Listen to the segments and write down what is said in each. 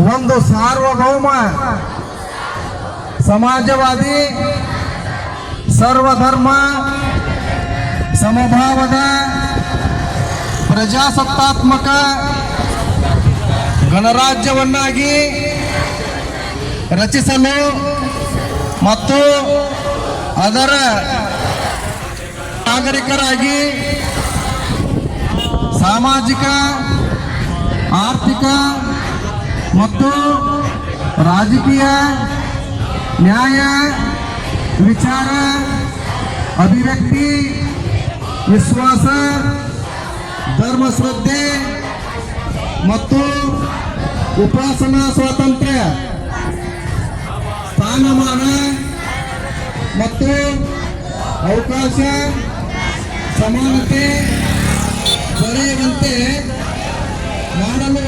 ಒಂದು ಸಾರ್ವಭೌಮ ಸಮಾಜವಾದಿ ಸರ್ವಧರ್ಮ ಸಮಭಾವದ ಪ್ರಜಾಸತ್ತಾತ್ಮಕ ಗಣರಾಜ್ಯವನ್ನಾಗಿ ರಚಿಸಲು ಮತ್ತು ಅದರ ನಾಗರಿಕರಾಗಿ ಸಾಮಾಜಿಕ ಆರ್ಥಿಕ ಮತ್ತು ರಾಜಕೀಯ ನ್ಯಾಯ ವಿಚಾರ ಅಭಿವ್ಯಕ್ತಿ ವಿಶ್ವಾಸ ಧರ್ಮಶ್ರದ್ಧೆ ಮತ್ತು ಉಪಾಸನಾ ಸ್ವಾತಂತ್ರ್ಯ ಸ್ಥಾನಮಾನ ಮತ್ತು ಅವಕಾಶ ಸಮಾನತೆ ದೊರೆಯುವಂತೆ ಮಾಡಲು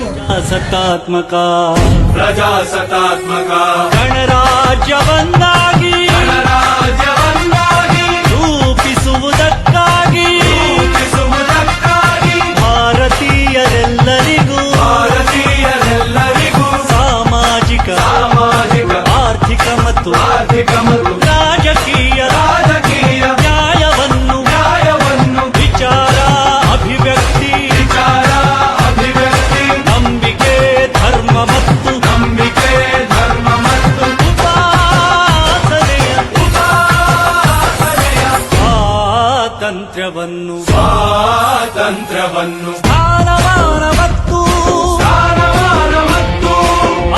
ಪ್ರಜಾಸತ್ತಾತ್ಮಕ ಗಣರಾಜ್ಯವನ್ನಾಗಿ ರೂಪಿಸುವುದಕ್ಕಾಗಿ ಭಾರತೀಯರೆಲ್ಲರಿಗೂ ಸಾಮಾಜಿಕ ಆರ್ಥಿಕ ಮತ್ತು ರಾಜಕೀಯ ನ್ಯಾಯವನ್ನು ವಿಚಾರ ಅಭಿವ್ಯಕ್ತಿ ನಂಬಿಕೆ ಧರ್ಮ ಮತ್ತು ಉಪಾಸನೆಯ ಸ್ವಾತಂತ್ರ್ಯವನ್ನು ಸ್ಥಾನಮಾನ ಮತ್ತು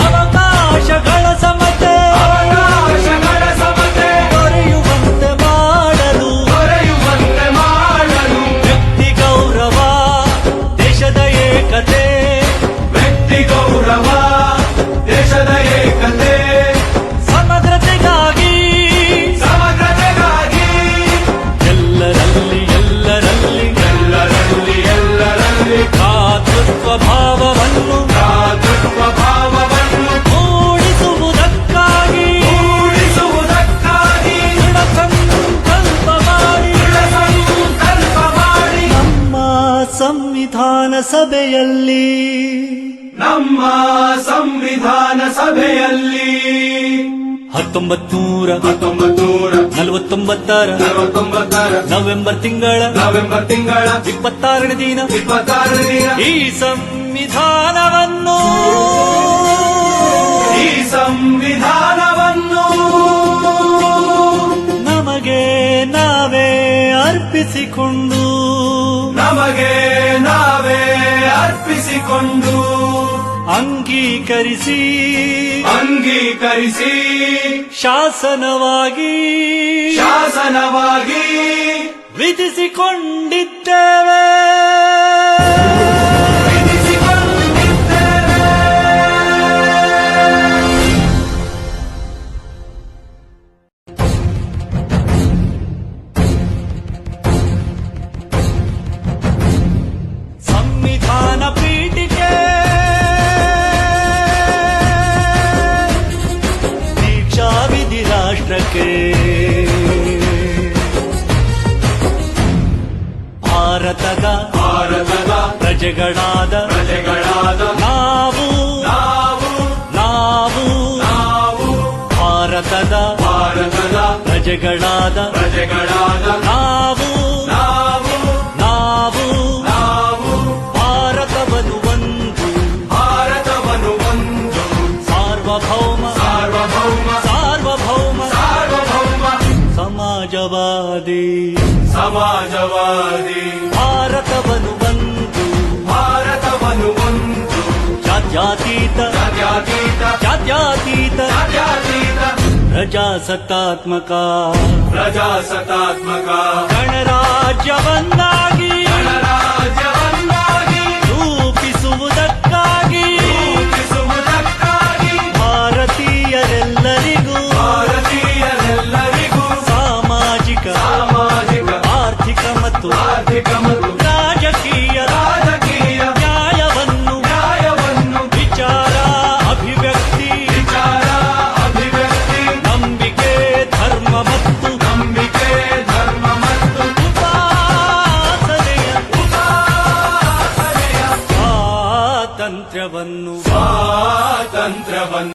ಅವಕಾಶಗಳ ಸಮತೆ ದೊರೆಯುವಂತೆ ಮಾಡಲು ವ್ಯಕ್ತಿ ಗೌರವ ದೇಶದ ಏಕತೆ ಸಮಗ್ರತೆಗಾಗಿ ಎಲ್ಲರಲ್ಲಿ ಭ್ರಾತೃತ್ವ ಭಾವವನ್ನು ಮೂಡಿಸುವುದಕ್ಕಾಗಿ ದೃಢ ಸಂಕಲ್ಪ ಮಾಡಿ ನಮ್ಮ ಸಂವಿಧಾನ ಸಭೆಯಲ್ಲಿ 1949 ನವೆಂಬರ್ ತಿಂಗಳ 26ನೇ ದಿನ ಈ ಸಂವಿಧಾನವನ್ನು ನಮಗೆ ನಾವೇ ಅರ್ಪಿಸಿಕೊಂಡು ಅಂಗೀಕರಿಸಿ ಶಾಸನವಾಗಿ ವಿಧಿಸಿಕೊಂಡಿದ್ದೇವೆ. ಸಂವಿಧಾನ ಪೀಠಿಕೆ ದೀಕ್ಷಾ ವಿಧಿ ರಾಷ್ಟ್ರಕ್ಕೆ ಭಾರತದ ಪ್ರಜೆಗಳಾದ ನಾವು ಭಾರತದ ಪ್ರಜೆಗಳಾದ ನಾವು ಭಾರತವನ್ನು ಒಂದು ಸಾರ್ವಭೌಮ ಸಮಾಜವಾದಿ ಭಾರತವನ್ನು ಒಂದು ಜಾತ್ಯತೀತ ಪ್ರಜಾಸತ್ತಾತ್ಮಕ ಗಣರಾಜ್ಯವನ್ನಾಗಿ ರೂಪಿಸುವುದಕ್ಕಾಗಿ ಭಾರತೀಯರೆಲ್ಲರಿಗೂ ಸಾಮಾಜಿಕ ಆರ್ಥಿಕ ಮತ್ತು ರಾಜಕೀಯ ನ್ಯಾಯವನ್ನು ವಿಚಾರ ಅಭಿವ್ಯಕ್ತಿ ನಂಬಿಕೆ ಧರ್ಮ ಮತ್ತು ಉಪಾಸನೆಯ ಸ್ವಾತಂತ್ರ್ಯವನ್ನು ಸ್ವಾತಂತ್ರ್ಯವನ್ನು